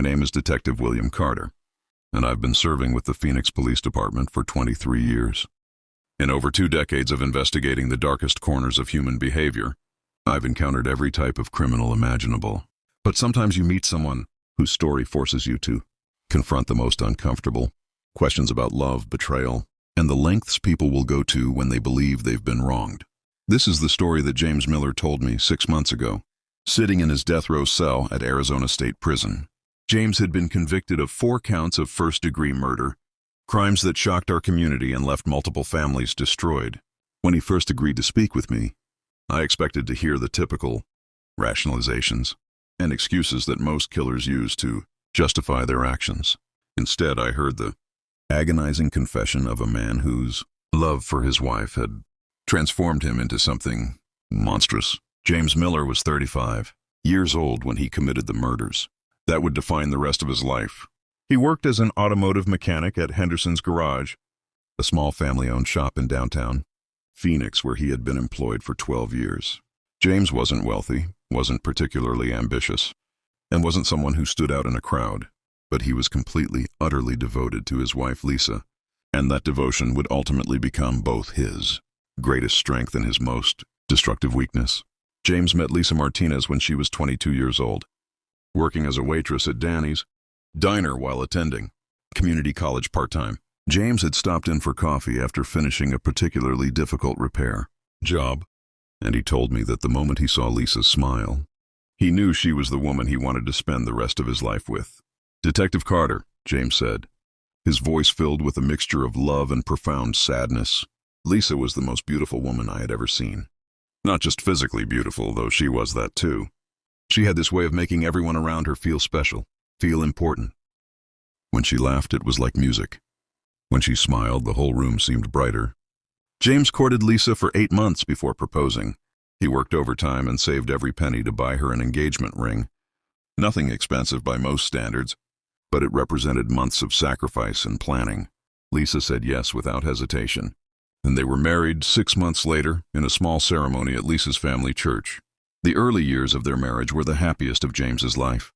name is Detective William Carter, and I've been serving with the Phoenix Police Department for 23 years. In over 2 decades of investigating the darkest corners of human behavior, I've encountered every type of criminal imaginable. But sometimes you meet someone whose story forces you to confront the most uncomfortable questions about love, betrayal, and the lengths people will go to when they believe they've been wronged. This is the story that James Miller told me 6 months ago, sitting in his death row cell at Arizona State Prison. James had been convicted of 4 counts of first-degree murder, crimes that shocked our community and left multiple families destroyed. When he first agreed to speak with me, I expected to hear the typical rationalizations and excuses that most killers use to justify their actions. Instead, I heard the agonizing confession of a man whose love for his wife had transformed him into something monstrous. James Miller was 35 years old when he committed the murders that would define the rest of his life. He worked as an automotive mechanic at Henderson's Garage, a small family-owned shop in downtown Phoenix where he had been employed for 12 years. James wasn't wealthy, wasn't particularly ambitious, and wasn't someone who stood out in a crowd, but he was completely, utterly devoted to his wife Lisa, and that devotion would ultimately become both his greatest strength and his most destructive weakness. James met Lisa Martinez when she was 22 years old, working as a waitress at Danny's diner while attending community college part-time. James had stopped in for coffee after finishing a particularly difficult repair job, and he told me that the moment he saw Lisa's smile, he knew she was the woman he wanted to spend the rest of his life with. "Detective Carter," James said, his voice filled with a mixture of love and profound sadness. Lisa was the most beautiful woman I had ever seen. Not just physically beautiful, though she was that too. She had this way of making everyone around her feel special, feel important. When she laughed, it was like music. When she smiled, the whole room seemed brighter. James courted Lisa for 8 months before proposing. He worked overtime and saved every penny to buy her an engagement ring. Nothing expensive by most standards, but it represented months of sacrifice and planning. Lisa said yes without hesitation, and they were married 6 months later in a small ceremony at Lisa's family church. The early years of their marriage were the happiest of James's life.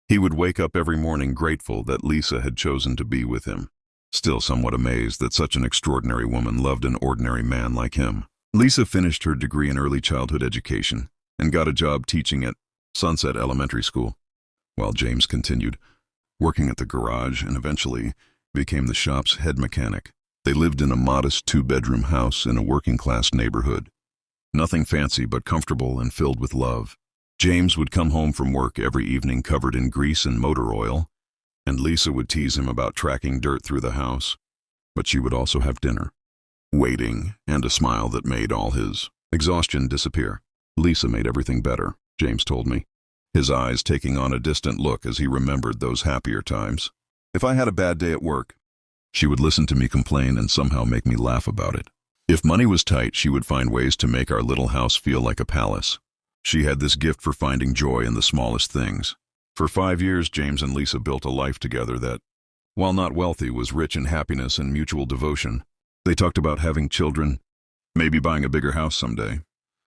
He would wake up every morning grateful that Lisa had chosen to be with him, still somewhat amazed that such an extraordinary woman loved an ordinary man like him. Lisa finished her degree in early childhood education and got a job teaching at Sunset Elementary School, while James continued working at the garage and eventually became the shop's head mechanic. They lived in a modest 2-bedroom house in a working-class neighborhood. Nothing fancy, but comfortable and filled with love. James would come home from work every evening covered in grease and motor oil, and Lisa would tease him about tracking dirt through the house. But she would also have dinner, waiting, and a smile that made all his exhaustion disappear. Lisa made everything better, James told me, his eyes taking on a distant look as he remembered those happier times. If I had a bad day at work, she would listen to me complain and somehow make me laugh about it. If money was tight, she would find ways to make our little house feel like a palace. She had this gift for finding joy in the smallest things. For 5 years, James and Lisa built a life together that, while not wealthy, was rich in happiness and mutual devotion. They talked about having children, maybe buying a bigger house someday,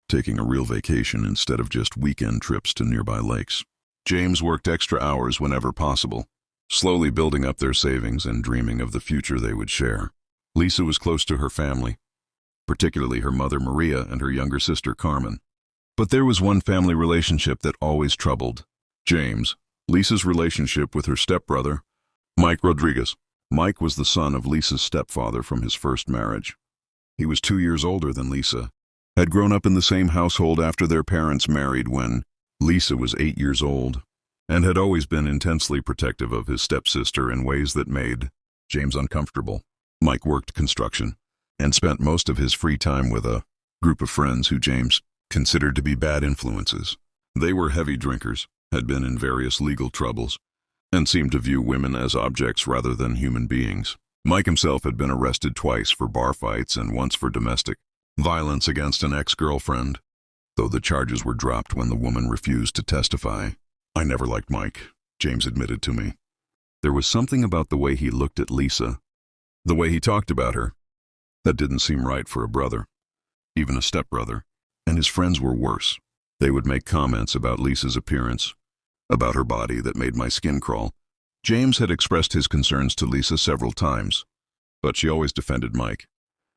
taking a real vacation instead of just weekend trips to nearby lakes. James worked extra hours whenever possible, slowly building up their savings and dreaming of the future they would share. Lisa was close to her family, particularly her mother Maria and her younger sister Carmen. But there was one family relationship that always troubled James: Lisa's relationship with her stepbrother, Mike Rodriguez. Mike was the son of Lisa's stepfather from his first marriage. He was 2 years older than Lisa, had grown up in the same household after their parents married when Lisa was 8 years old, and had always been intensely protective of his stepsister in ways that made James uncomfortable. Mike worked construction and spent most of his free time with a group of friends who James considered to be bad influences. They were heavy drinkers, had been in various legal troubles, and seemed to view women as objects rather than human beings. Mike himself had been arrested twice for bar fights and once for domestic violence against an ex-girlfriend, though the charges were dropped when the woman refused to testify. "I never liked Mike," James admitted to me. There was something about the way he looked at Lisa, the way he talked about her, that didn't seem right for a brother, even a stepbrother. And his friends were worse. They would make comments about Lisa's appearance, about her body that made my skin crawl. James had expressed his concerns to Lisa several times, but she always defended Mike,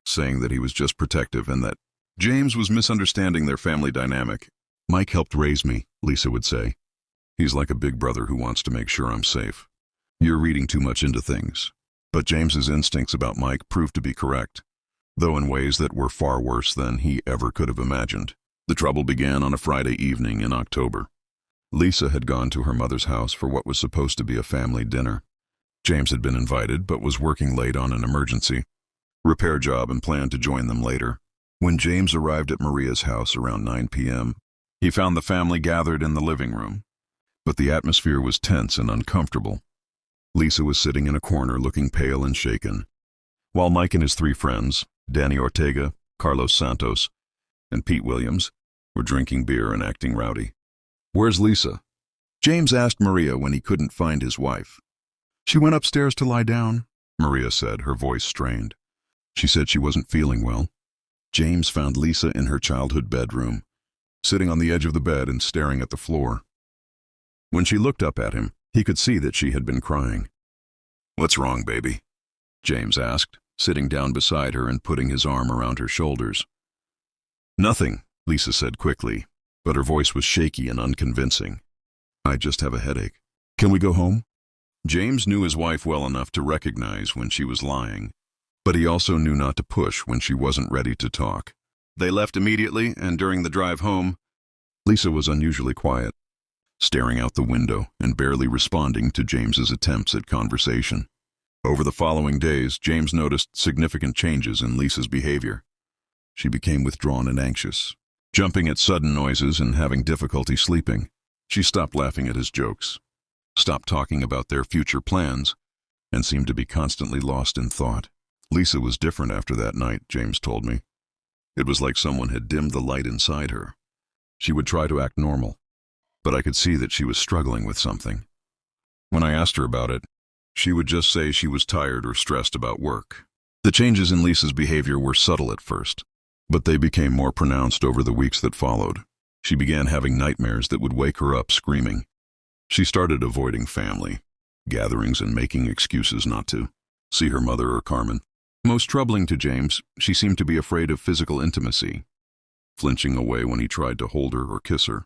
saying that he was just protective and that James was misunderstanding their family dynamic. Mike helped raise me, Lisa would say. He's like a big brother who wants to make sure I'm safe. You're reading too much into things. But James's instincts about Mike proved to be correct, though in ways that were far worse than he ever could have imagined. The trouble began on a Friday evening in October. Lisa had gone to her mother's house for what was supposed to be a family dinner. James had been invited but was working late on an emergency repair job and planned to join them later. When James arrived at Maria's house around 9 p.m., he found the family gathered in the living room, but the atmosphere was tense and uncomfortable. Lisa was sitting in a corner looking pale and shaken, while Mike and his three friends, Danny Ortega, Carlos Santos, and Pete Williams, were drinking beer and acting rowdy. "Where's Lisa?" James asked Maria when he couldn't find his wife. "She went upstairs to lie down," Maria said, her voice strained. "She said she wasn't feeling well." James found Lisa in her childhood bedroom, sitting on the edge of the bed and staring at the floor. When she looked up at him, he could see that she had been crying. "What's wrong, baby?" James asked, sitting down beside her and putting his arm around her shoulders. "Nothing," Lisa said quickly, but her voice was shaky and unconvincing. "I just have a headache. Can we go home?" James knew his wife well enough to recognize when she was lying, but he also knew not to push when she wasn't ready to talk. They left immediately, and during the drive home, Lisa was unusually quiet, staring out the window and barely responding to James's attempts at conversation. Over the following days, James noticed significant changes in Lisa's behavior. She became withdrawn and anxious, jumping at sudden noises and having difficulty sleeping. She stopped laughing at his jokes, stopped talking about their future plans, and seemed to be constantly lost in thought. Lisa was different after that night, James told me. It was like someone had dimmed the light inside her. She would try to act normal, but I could see that she was struggling with something. When I asked her about it, she would just say she was tired or stressed about work. The changes in Lisa's behavior were subtle at first, but they became more pronounced over the weeks that followed. She began having nightmares that would wake her up screaming. She started avoiding family gatherings and making excuses not to see her mother or Carmen. Most troubling to James, she seemed to be afraid of physical intimacy, flinching away when he tried to hold her or kiss her.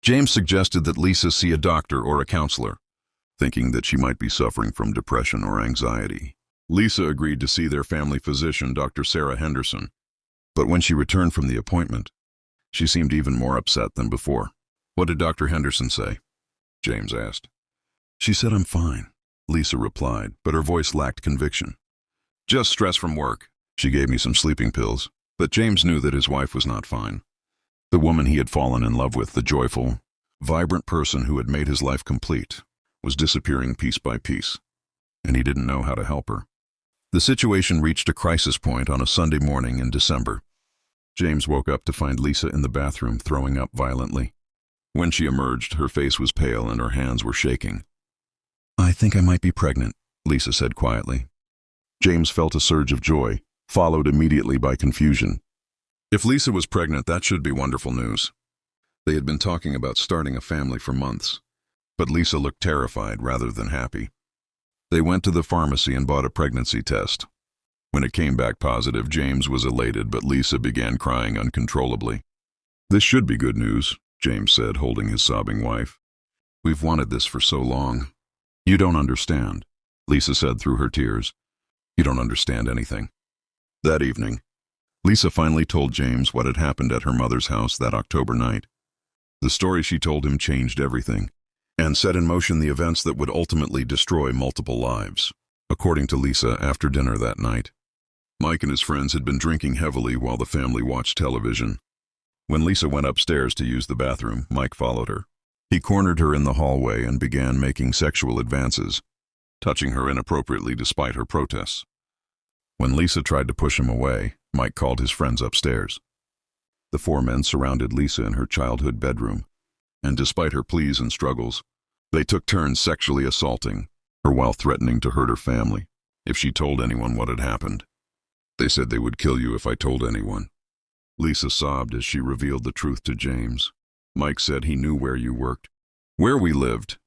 James suggested that Lisa see a doctor or a counselor, thinking that she might be suffering from depression or anxiety. Lisa agreed to see their family physician, Dr. Sarah Henderson, but when she returned from the appointment, she seemed even more upset than before. "What did Dr. Henderson say?" James asked. "She said I'm fine," Lisa replied, but her voice lacked conviction. "Just stress from work." She gave me some sleeping pills, but James knew that his wife was not fine. The woman he had fallen in love with, the joyful, vibrant person who had made his life complete, was disappearing piece by piece, and he didn't know how to help her. The situation reached a crisis point on a Sunday morning in December. James woke up to find Lisa in the bathroom throwing up violently. When she emerged, her face was pale and her hands were shaking. "I think I might be pregnant," Lisa said quietly. James felt a surge of joy, followed immediately by confusion. If Lisa was pregnant, that should be wonderful news. They had been talking about starting a family for months, but Lisa looked terrified rather than happy. They went to the pharmacy and bought a pregnancy test. When it came back positive, James was elated, but Lisa began crying uncontrollably. "This should be good news," James said, holding his sobbing wife. "We've wanted this for so long." "You don't understand," Lisa said through her tears. "You don't understand anything." That evening, Lisa finally told James what had happened at her mother's house that October night. The story she told him changed everything, and set in motion the events that would ultimately destroy multiple lives. According to Lisa, after dinner that night, Mike and his friends had been drinking heavily while the family watched television. When Lisa went upstairs to use the bathroom, Mike followed her. He cornered her in the hallway and began making sexual advances, touching her inappropriately despite her protests. When Lisa tried to push him away, Mike called his friends upstairs. The four men surrounded Lisa in her childhood bedroom, and despite her pleas and struggles, they took turns sexually assaulting her while threatening to hurt her family if she told anyone what had happened. "They said they would kill you if I told anyone." Lisa sobbed as she revealed the truth to James. "Mike said he knew where you worked, where we lived,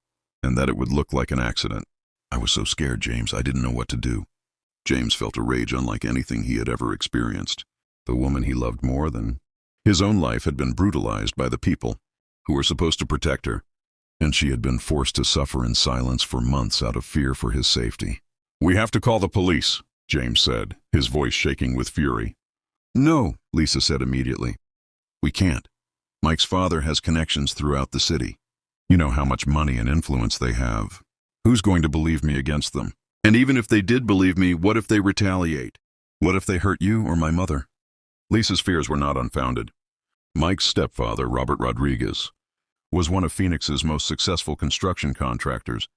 and that it would look like an accident. I was so scared, James, I didn't know what to do. James felt a rage unlike anything he had ever experienced. The woman he loved more than his own life had been brutalized by the people who were supposed to protect her, and she had been forced to suffer in silence for months out of fear for his safety. "We have to call the police," James said, his voice shaking with fury. "No," Lisa said immediately. "We can't. Mike's father has connections throughout the city. You know how much money and influence they have. Who's going to believe me against them? And even if they did believe me, what if they retaliate? What if they hurt you or my mother?" Lisa's fears were not unfounded. Mike's stepfather, Robert Rodriguez, was one of Phoenix's most successful construction contractors,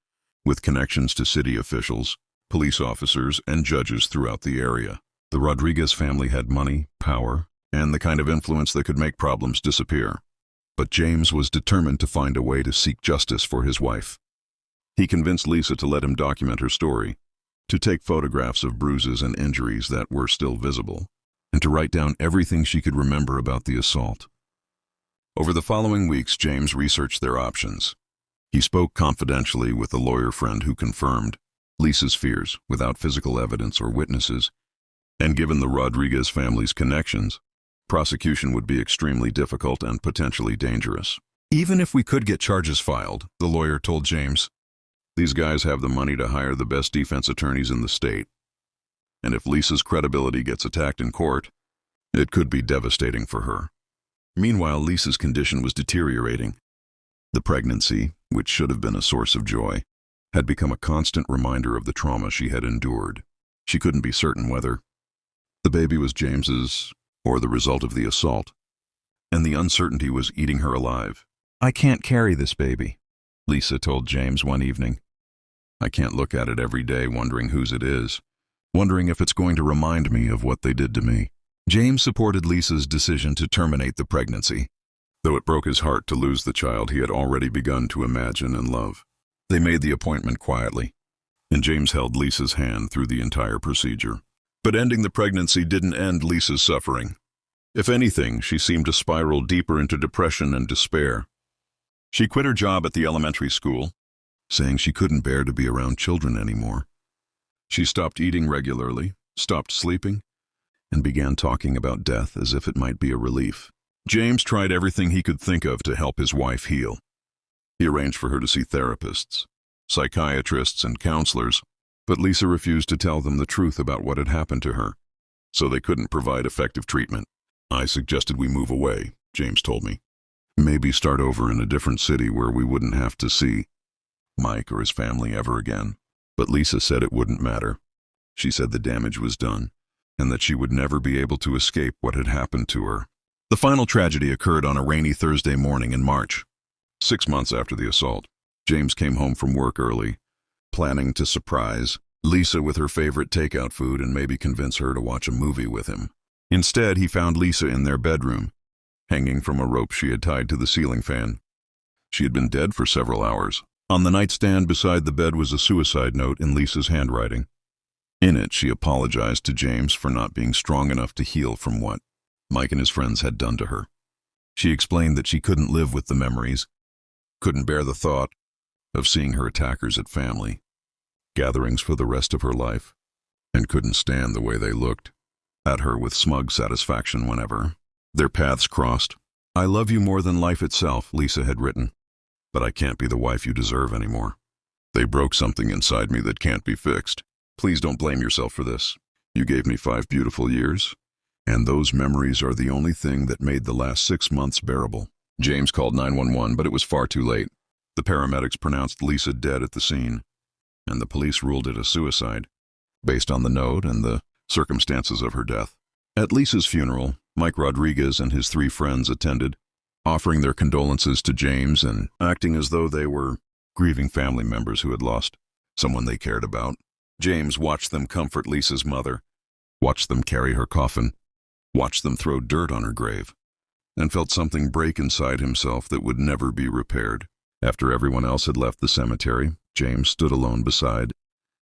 with connections to city officials, police officers, and judges throughout the area. The Rodriguez family had money, power, and the kind of influence that could make problems disappear. But James was determined to find a way to seek justice for his wife. He convinced Lisa to let him document her story, to take photographs of bruises and injuries that were still visible, and to write down everything she could remember about the assault. Over the following weeks, James researched their options. He spoke confidentially with a lawyer friend who confirmed Lisa's fears without physical evidence or witnesses, and given the Rodriguez family's connections, prosecution would be extremely difficult and potentially dangerous. "Even if we could get charges filed," the lawyer told James, "these guys have the money to hire the best defense attorneys in the state. And if Lisa's credibility gets attacked in court, it could be devastating for her." Meanwhile, Lisa's condition was deteriorating. The pregnancy, which should have been a source of joy, had become a constant reminder of the trauma she had endured. She couldn't be certain whether the baby was James's or the result of the assault, and the uncertainty was eating her alive. "I can't carry this baby," Lisa told James one evening. "I can't look at it every day wondering whose it is, wondering if it's going to remind me of what they did to me." James supported Lisa's decision to terminate the pregnancy, though it broke his heart to lose the child he had already begun to imagine and love. They made the appointment quietly, and James held Lisa's hand through the entire procedure. But ending the pregnancy didn't end Lisa's suffering. If anything, she seemed to spiral deeper into depression and despair. She quit her job at the elementary school, saying she couldn't bear to be around children anymore. She stopped eating regularly, stopped sleeping, and began talking about death as if it might be a relief. James tried everything he could think of to help his wife heal. He arranged for her to see therapists, psychiatrists, and counselors, but Lisa refused to tell them the truth about what had happened to her, so they couldn't provide effective treatment. "I suggested we move away," James told me. "Maybe start over in a different city where we wouldn't have to see Mike or his family ever again." But Lisa said it wouldn't matter. She said the damage was done, and that she would never be able to escape what had happened to her. The final tragedy occurred on a rainy Thursday morning in March. 6 months after the assault, James came home from work early, planning to surprise Lisa with her favorite takeout food and maybe convince her to watch a movie with him. Instead, he found Lisa in their bedroom, hanging from a rope she had tied to the ceiling fan. She had been dead for several hours. On the nightstand beside the bed was a suicide note in Lisa's handwriting. In it, she apologized to James for not being strong enough to heal from what Mike and his friends had done to her. She explained that she couldn't live with the memories, couldn't bear the thought of seeing her attackers at family gatherings for the rest of her life, and couldn't stand the way they looked at her with smug satisfaction whenever their paths crossed. "I love you more than life itself," Lisa had written, "but I can't be the wife you deserve anymore. They broke something inside me that can't be fixed. Please don't blame yourself for this. You gave me 5 beautiful years, and those memories are the only thing that made the last 6 months bearable." James called 911, but it was far too late. The paramedics pronounced Lisa dead at the scene, and the police ruled it a suicide, based on the note and the circumstances of her death. At Lisa's funeral, Mike Rodriguez and his 3 friends attended, offering their condolences to James and acting as though they were grieving family members who had lost someone they cared about. James watched them comfort Lisa's mother, watched them carry her coffin, watched them throw dirt on her grave, and felt something break inside himself that would never be repaired. After everyone else had left the cemetery, James stood alone beside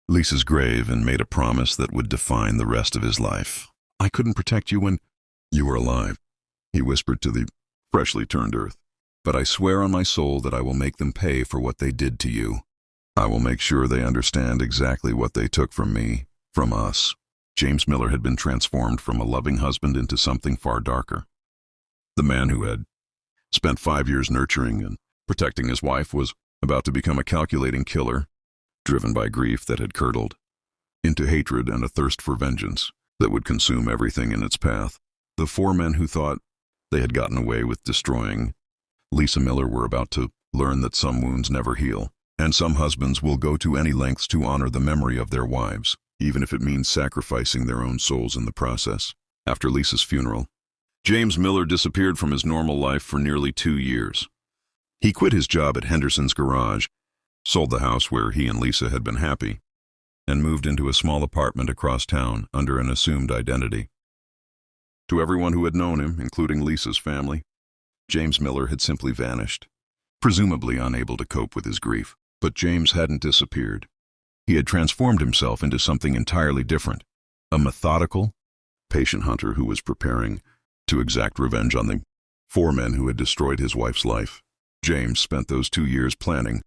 Lisa's grave and made a promise that would define the rest of his life. "I couldn't protect you when you were alive," he whispered to the freshly turned earth. But I swear on my soul that I will make them pay for what they did to you. I will make sure they understand exactly what they took from me, from us." James Miller had been transformed from a loving husband into something far darker. The man who had spent 5 years nurturing and protecting his wife was about to become a calculating killer, driven by grief that had curdled into hatred and a thirst for vengeance that would consume everything in its path. The 4 men who thought they had gotten away with destroying Lisa Miller were about to learn that some wounds never heal, and some husbands will go to any lengths to honor the memory of their wives, even if it means sacrificing their own souls in the process. After Lisa's funeral, James Miller disappeared from his normal life for nearly 2 years. He quit his job at Henderson's garage, sold the house where he and Lisa had been happy, and moved into a small apartment across town under an assumed identity. To everyone who had known him, including Lisa's family, James Miller had simply vanished, presumably unable to cope with his grief. But James hadn't disappeared. He had transformed himself into something entirely different, a methodical, patient hunter who was preparing to exact revenge on the 4 men who had destroyed his wife's life. James spent those 2 years planning,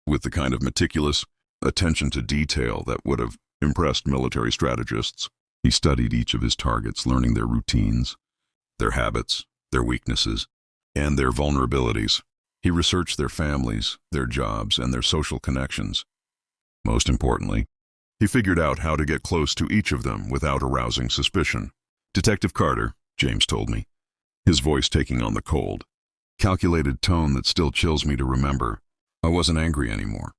with the kind of meticulous attention to detail that would have impressed military strategists. He studied each of his targets, learning their routines, their habits, their weaknesses, and their vulnerabilities. He researched their families, their jobs, and their social connections. Most importantly, he figured out how to get close to each of them without arousing suspicion. "Detective Carter," James told me, his voice taking on the cold, calculated tone that still chills me to remember. I wasn't angry anymore.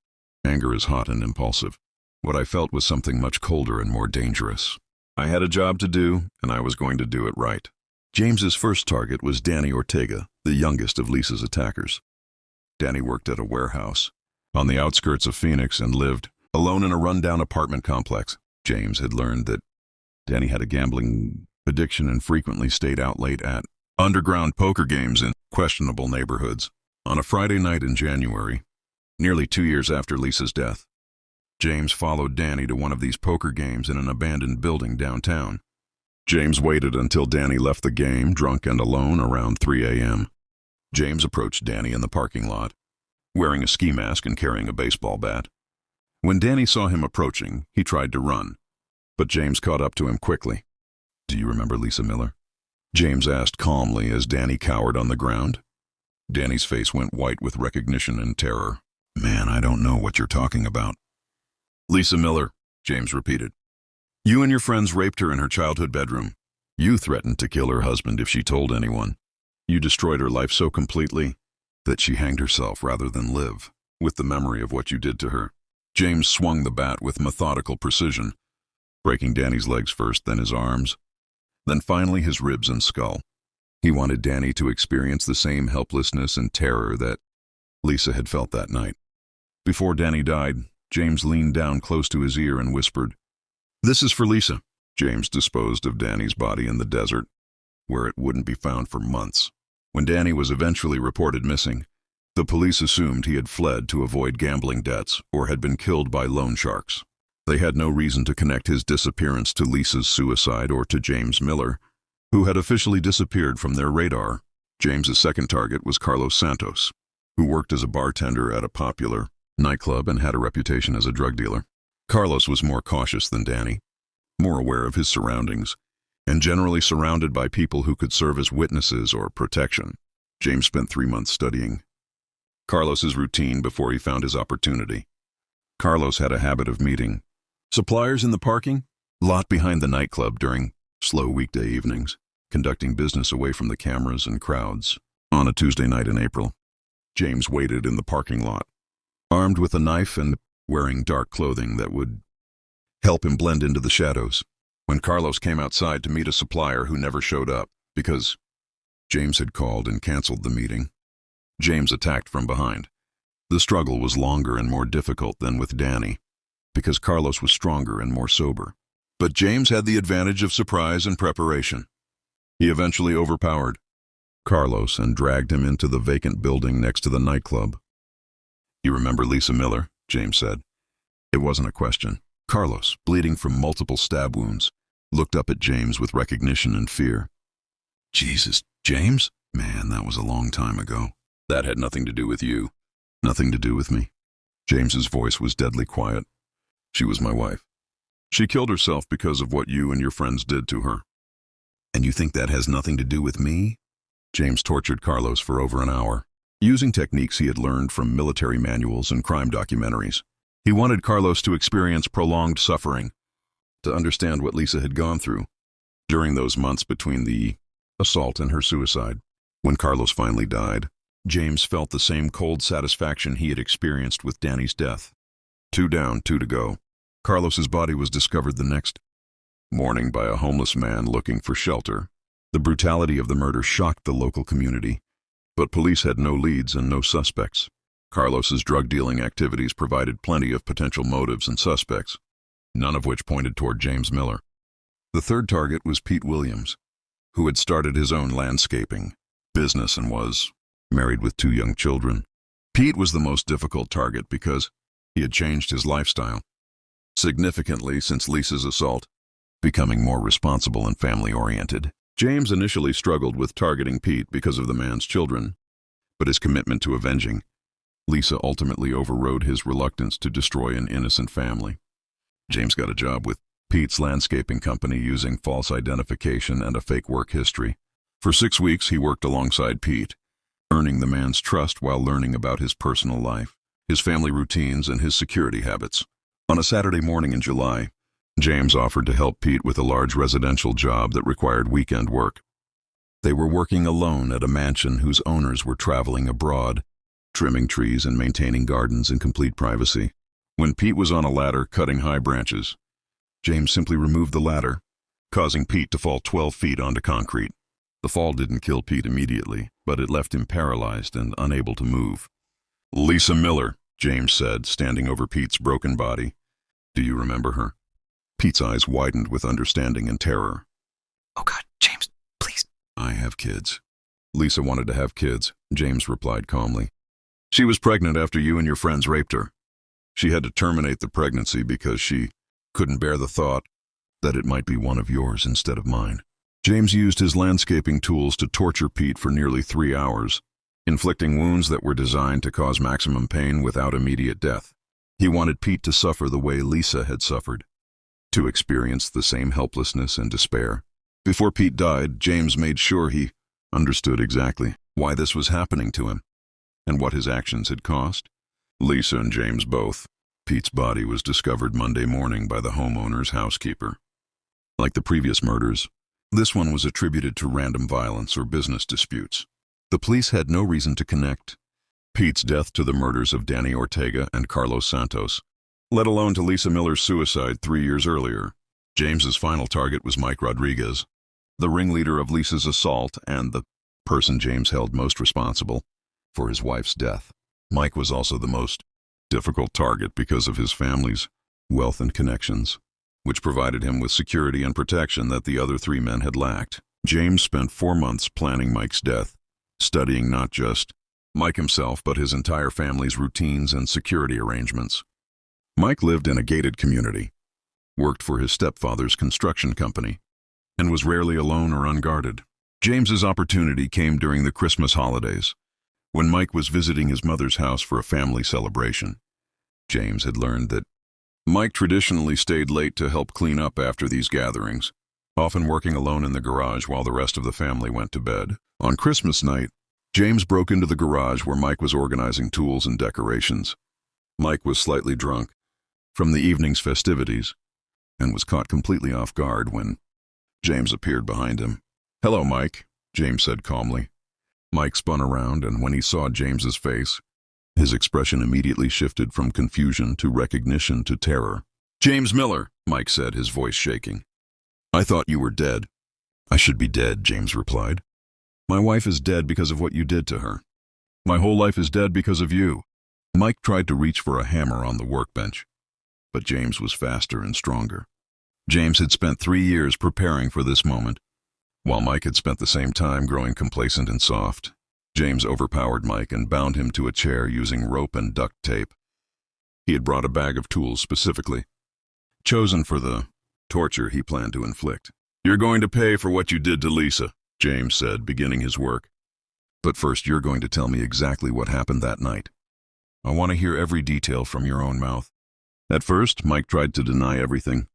Anger is hot and impulsive. What I felt was something much colder and more dangerous. I had a job to do, and I was going to do it right. James's first target was Danny Ortega, the youngest of Lisa's attackers. Danny worked at a warehouse on the outskirts of Phoenix and lived alone in a rundown apartment complex. James had learned that Danny had a gambling addiction and frequently stayed out late at underground poker games in questionable neighborhoods. On a Friday night in January, nearly 2 years after Lisa's death, James followed Danny to one of these poker games in an abandoned building downtown. James waited until Danny left the game, drunk and alone, around 3 a.m. James approached Danny in the parking lot, wearing a ski mask and carrying a baseball bat. When Danny saw him approaching, he tried to run, but James caught up to him quickly. "Do you remember Lisa Miller?" James asked calmly as Danny cowered on the ground. Danny's face went white with recognition and terror. "Man, I don't know what you're talking about." "Lisa Miller," James repeated. "You and your friends raped her in her childhood bedroom. You threatened to kill her husband if she told anyone. You destroyed her life so completely that she hanged herself rather than live, with the memory of what you did to her." James swung the bat with methodical precision, breaking Danny's legs first, then his arms, then finally his ribs and skull. He wanted Danny to experience the same helplessness and terror that Lisa had felt that night. Before Danny died, James leaned down close to his ear and whispered, "This is for Lisa." James disposed of Danny's body in the desert, where it wouldn't be found for months. When Danny was eventually reported missing, the police assumed he had fled to avoid gambling debts or had been killed by loan sharks. They had no reason to connect his disappearance to Lisa's suicide or to James Miller, who had officially disappeared from their radar. James's second target was Carlos Santos, who worked as a bartender at a popular nightclub and had a reputation as a drug dealer. Carlos was more cautious than Danny, more aware of his surroundings, and generally surrounded by people who could serve as witnesses or protection. James spent 3 months studying Carlos's routine before he found his opportunity. Carlos had a habit of meeting suppliers in the parking lot behind the nightclub during slow weekday evenings, conducting business away from the cameras and crowds. On a Tuesday night in April, James waited in the parking lot, armed with a knife and wearing dark clothing that would help him blend into the shadows. When Carlos came outside to meet a supplier who never showed up because James had called and canceled the meeting, James attacked from behind. The struggle was longer and more difficult than with Danny, because Carlos was stronger and more sober. But James had the advantage of surprise and preparation. He eventually overpowered Carlos and dragged him into the vacant building next to the nightclub. "You remember Lisa Miller?" James said. It wasn't a question. Carlos, bleeding from multiple stab wounds, looked up at James with recognition and fear. "Jesus, James? Man, that was a long time ago." That had nothing to do with you. Nothing to do with me. James's voice was deadly quiet. She was my wife. She killed herself because of what you and your friends did to her. And you think that has nothing to do with me? James tortured Carlos for over an hour, using techniques he had learned from military manuals and crime documentaries. He wanted Carlos to experience prolonged suffering, to understand what Lisa had gone through during those months between the assault and her suicide. When Carlos finally died, James felt the same cold satisfaction he had experienced with Danny's death. 2 down, 2 to go. Carlos's body was discovered the next morning by a homeless man looking for shelter. The brutality of the murder shocked the local community, but police had no leads and no suspects. Carlos's drug-dealing activities provided plenty of potential motives and suspects, none of which pointed toward James Miller. The third target was Pete Williams, who had started his own landscaping business and was married with 2 young children. Pete was the most difficult target because he had changed his lifestyle significantly since Lisa's assault, becoming more responsible and family-oriented. James initially struggled with targeting Pete because of the man's children, but his commitment to avenging Lisa ultimately overrode his reluctance to destroy an innocent family. James got a job with Pete's landscaping company using false identification and a fake work history. For 6 weeks, he worked alongside Pete, earning the man's trust while learning about his personal life, his family routines, and his security habits. On a Saturday morning in July, James offered to help Pete with a large residential job that required weekend work. They were working alone at a mansion whose owners were traveling abroad, trimming trees and maintaining gardens in complete privacy. When Pete was on a ladder cutting high branches, James simply removed the ladder, causing Pete to fall 12 feet onto concrete. The fall didn't kill Pete immediately, but it left him paralyzed and unable to move. "Lisa Miller," James said, standing over Pete's broken body. "Do you remember her?" Pete's eyes widened with understanding and terror. "Oh God, James, please." "I have kids." Lisa wanted to have kids, James replied calmly. "She was pregnant after you and your friends raped her. She had to terminate the pregnancy because she couldn't bear the thought that it might be one of yours instead of mine." James used his landscaping tools to torture Pete for nearly 3 hours, inflicting wounds that were designed to cause maximum pain without immediate death. He wanted Pete to suffer the way Lisa had suffered, to experience the same helplessness and despair. Before Pete died, James made sure he understood exactly why this was happening to him and what his actions had cost. Lisa and James both. Pete's body was discovered Monday morning by the homeowner's housekeeper. Like the previous murders, this one was attributed to random violence or business disputes. The police had no reason to connect Pete's death to the murders of Danny Ortega and Carlos Santos, let alone to Lisa Miller's suicide 3 years earlier. James's final target was Mike Rodriguez, the ringleader of Lisa's assault and the person James held most responsible for his wife's death. Mike was also the most difficult target because of his family's wealth and connections, which provided him with security and protection that the other 3 men had lacked. James spent 4 months planning Mike's death, studying not just Mike himself but his entire family's routines and security arrangements. Mike lived in a gated community, worked for his stepfather's construction company, and was rarely alone or unguarded. James's opportunity came during the Christmas holidays, when Mike was visiting his mother's house for a family celebration. James had learned that Mike traditionally stayed late to help clean up after these gatherings, often working alone in the garage while the rest of the family went to bed. On Christmas night, James broke into the garage where Mike was organizing tools and decorations. Mike was slightly drunk from the evening's festivities and was caught completely off guard when James appeared behind him. "Hello, Mike," James said calmly. Mike spun around, and when he saw James's face, his expression immediately shifted from confusion to recognition to terror. "James Miller," Mike said, his voice shaking. "I thought you were dead." "I should be dead," James replied. "My wife is dead because of what you did to her. My whole life is dead because of you." Mike tried to reach for a hammer on the workbench, but James was faster and stronger. James had spent 3 years preparing for this moment, while Mike had spent the same time growing complacent and soft. James overpowered Mike and bound him to a chair using rope and duct tape. He had brought a bag of tools specifically chosen for the torture he planned to inflict. "You're going to pay for what you did to Lisa," James said, beginning his work. But first, you're going to tell me exactly what happened that night. I want to hear every detail from your own mouth. At first, Mike tried to deny everything,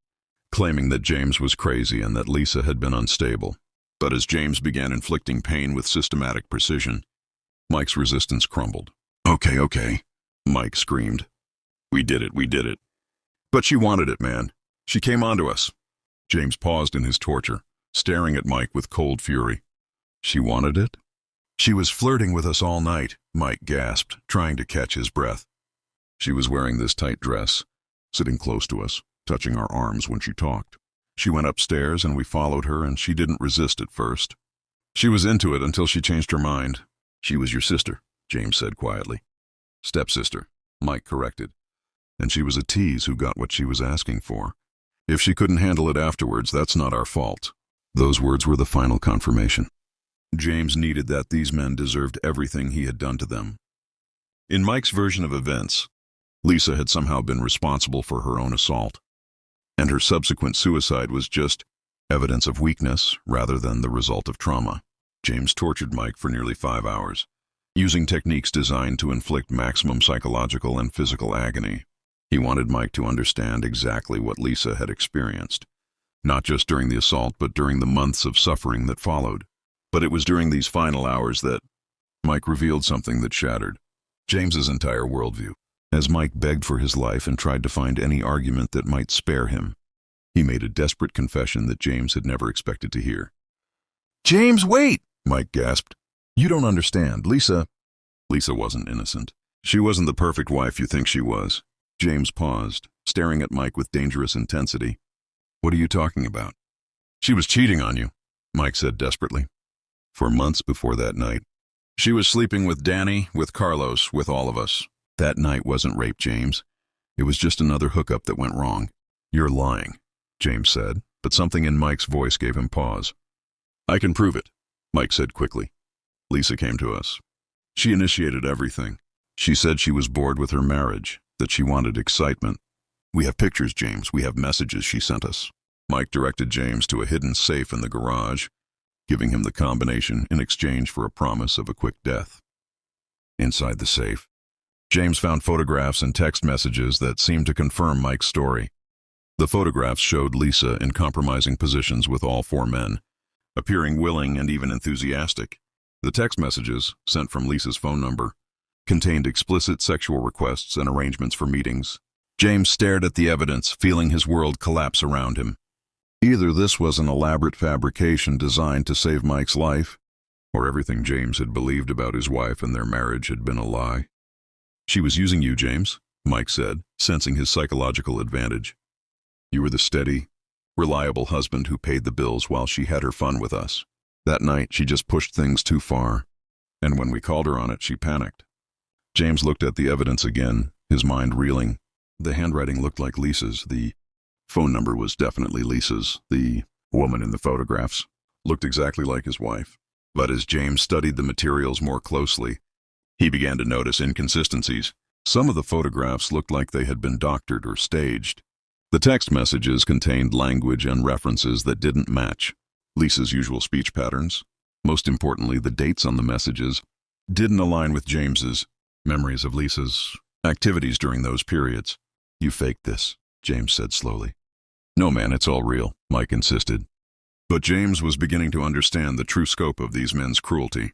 claiming that James was crazy and that Lisa had been unstable. But as James began inflicting pain with systematic precision, Mike's resistance crumbled. Okay, Mike screamed. We did it. But she wanted it, man. She came onto us. James paused in his torture, staring at Mike with cold fury. She wanted it? She was flirting with us all night, Mike gasped, trying to catch his breath. She was wearing this tight dress, sitting close to us, touching our arms when she talked. She went upstairs and we followed her, and she didn't resist at first. She was into it until she changed her mind. She was your sister, James said quietly. Stepsister, Mike corrected. And she was a tease who got what she was asking for. If she couldn't handle it afterwards, that's not our fault. Those words were the final confirmation. James needed that these men deserved everything he had done to them. In Mike's version of events, Lisa had somehow been responsible for her own assault, and her subsequent suicide was just evidence of weakness rather than the result of trauma. James tortured Mike for nearly 5 hours, using techniques designed to inflict maximum psychological and physical agony. He wanted Mike to understand exactly what Lisa had experienced, not just during the assault, but during the months of suffering that followed. But it was during these final hours that Mike revealed something that shattered James's entire worldview. As Mike begged for his life and tried to find any argument that might spare him, he made a desperate confession that James had never expected to hear. James, wait! Mike gasped. You don't understand. Lisa wasn't innocent. She wasn't the perfect wife you think she was. James paused, staring at Mike with dangerous intensity. What are you talking about? She was cheating on you, Mike said desperately. For months before that night, she was sleeping with Danny, with Carlos, with all of us. That night wasn't rape, James. It was just another hookup that went wrong. You're lying, James said, but something in Mike's voice gave him pause. I can prove it, Mike said quickly. Lisa came to us. She initiated everything. She said she was bored with her marriage, that she wanted excitement. We have pictures, James. We have messages she sent us. Mike directed James to a hidden safe in the garage, giving him the combination in exchange for a promise of a quick death. Inside the safe, James found photographs and text messages that seemed to confirm Mike's story. The photographs showed Lisa in compromising positions with all 4 men, appearing willing and even enthusiastic. The text messages, sent from Lisa's phone number, contained explicit sexual requests and arrangements for meetings. James stared at the evidence, feeling his world collapse around him. Either this was an elaborate fabrication designed to save Mike's life, or everything James had believed about his wife and their marriage had been a lie. She was using you, James, Mike said, sensing his psychological advantage. You were the steady, reliable husband who paid the bills while she had her fun with us. That night, she just pushed things too far, and when we called her on it, she panicked. James looked at the evidence again, his mind reeling. The handwriting looked like Lisa's. The phone number was definitely Lisa's. The woman in the photographs looked exactly like his wife. But as James studied the materials more closely, he began to notice inconsistencies. Some of the photographs looked like they had been doctored or staged. The text messages contained language and references that didn't match Lisa's usual speech patterns. Most importantly, the dates on the messages didn't align with James's memories of Lisa's activities during those periods. You faked this, James said slowly. No, man, it's all real, Mike insisted. But James was beginning to understand the true scope of these men's cruelty.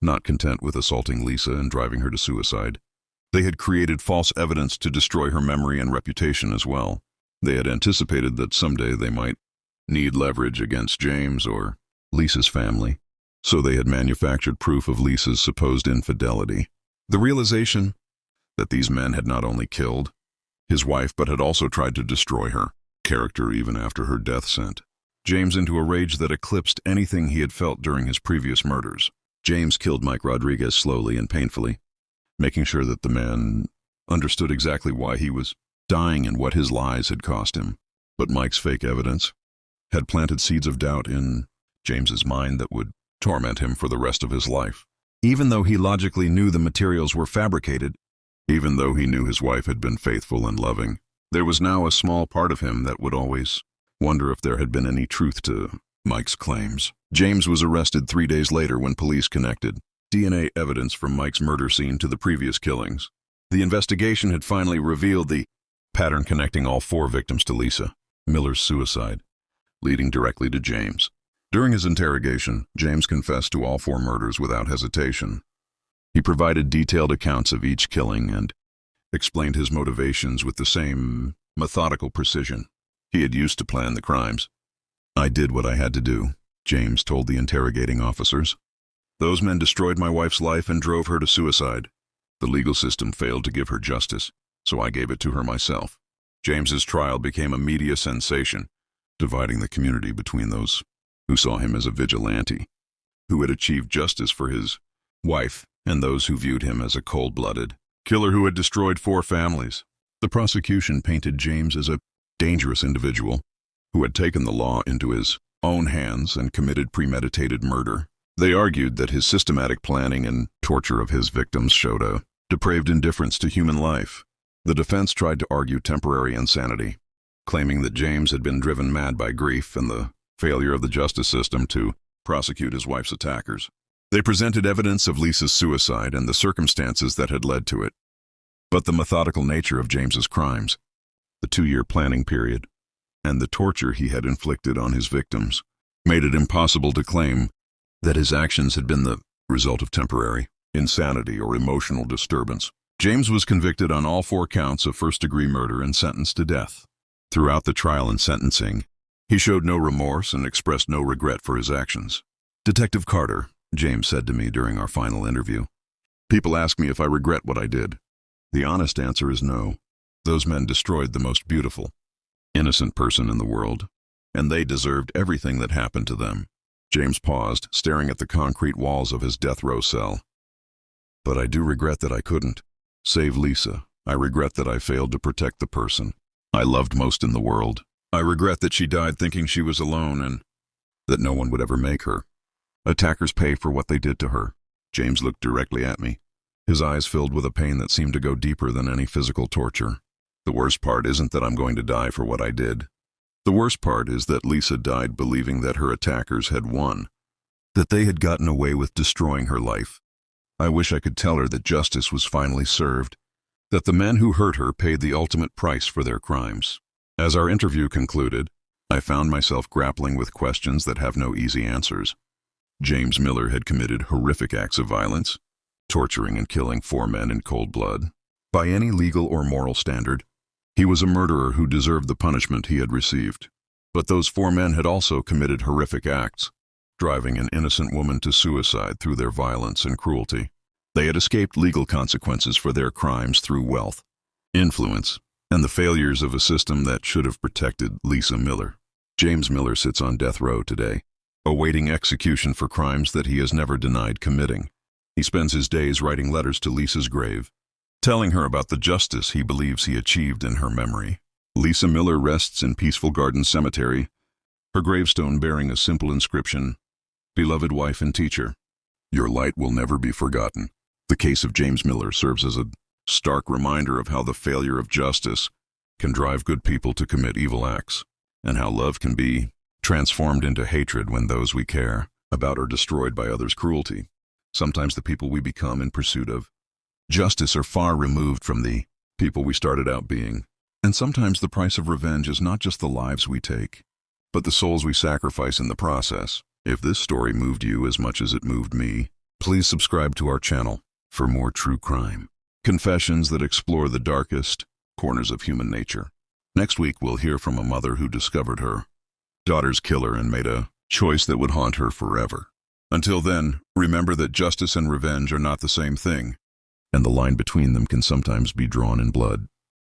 Not content with assaulting Lisa and driving her to suicide, they had created false evidence to destroy her memory and reputation as well. They had anticipated that someday they might need leverage against James or Lisa's family, so they had manufactured proof of Lisa's supposed infidelity. The realization that these men had not only killed his wife but had also tried to destroy her character even after her death sent James into a rage that eclipsed anything he had felt during his previous murders. James killed Mike Rodriguez slowly and painfully, making sure that the man understood exactly why he was dying and what his lies had cost him. But Mike's fake evidence had planted seeds of doubt in James's mind that would torment him for the rest of his life. Even though he logically knew the materials were fabricated, even though he knew his wife had been faithful and loving, there was now a small part of him that would always wonder if there had been any truth to Mike's claims. James was arrested 3 days later when police connected. DNA evidence from Mike's murder scene to the previous killings. The investigation had finally revealed the pattern connecting all 4 victims to Lisa Miller's suicide, leading directly to James. During his interrogation, James confessed to all 4 murders without hesitation. He provided detailed accounts of each killing and explained his motivations with the same methodical precision he had used to plan the crimes. "I did what I had to do," James told the interrogating officers. "Those men destroyed my wife's life and drove her to suicide. The legal system failed to give her justice, so I gave it to her myself." James's trial became a media sensation, dividing the community between those who saw him as a vigilante, who had achieved justice for his wife, and those who viewed him as a cold-blooded killer who had destroyed 4 families. The prosecution painted James as a dangerous individual who had taken the law into his own hands and committed premeditated murder. They argued that his systematic planning and torture of his victims showed a depraved indifference to human life. The defense tried to argue temporary insanity, claiming that James had been driven mad by grief and the failure of the justice system to prosecute his wife's attackers. They presented evidence of Lisa's suicide and the circumstances that had led to it. But the methodical nature of James's crimes, the 2-year planning period, and the torture he had inflicted on his victims made it impossible to claim that his actions had been the result of temporary insanity or emotional disturbance. James was convicted on all 4 counts of first-degree murder and sentenced to death. Throughout the trial and sentencing, he showed no remorse and expressed no regret for his actions. "Detective Carter," James said to me during our final interview, "people ask me if I regret what I did. The honest answer is no. Those men destroyed the most beautiful, innocent person in the world, and they deserved everything that happened to them." James paused, staring at the concrete walls of his death row cell. "But I do regret that I couldn't save Lisa. I regret that I failed to protect the person I loved most in the world. I regret that she died thinking she was alone and that no one would ever make her. Attackers pay for what they did to her." James looked directly at me, his eyes filled with a pain that seemed to go deeper than any physical torture. "The worst part isn't that I'm going to die for what I did. The worst part is that Lisa died believing that her attackers had won, that they had gotten away with destroying her life. I wish I could tell her that justice was finally served, that the men who hurt her paid the ultimate price for their crimes." As our interview concluded, I found myself grappling with questions that have no easy answers. James Miller had committed horrific acts of violence, torturing and killing 4 men in cold blood. By any legal or moral standard, he was a murderer who deserved the punishment he had received. But those 4 men had also committed horrific acts, driving an innocent woman to suicide through their violence and cruelty. They had escaped legal consequences for their crimes through wealth, influence, and the failures of a system that should have protected Lisa Miller. James Miller sits on death row today, awaiting execution for crimes that he has never denied committing. He spends his days writing letters to Lisa's grave, telling her about the justice he believes he achieved in her memory. Lisa Miller rests in Peaceful Garden Cemetery, her gravestone bearing a simple inscription, "Beloved wife and teacher, your light will never be forgotten." The case of James Miller serves as a stark reminder of how the failure of justice can drive good people to commit evil acts, and how love can be transformed into hatred when those we care about are destroyed by others' cruelty. Sometimes the people we become in pursuit of justice are far removed from the people we started out being. And sometimes the price of revenge is not just the lives we take, but the souls we sacrifice in the process. If this story moved you as much as it moved me, please subscribe to our channel for more true crime confessions that explore the darkest corners of human nature. Next week, we'll hear from a mother who discovered her daughter's killer and made a choice that would haunt her forever. Until then, remember that justice and revenge are not the same thing, and the line between them can sometimes be drawn in blood.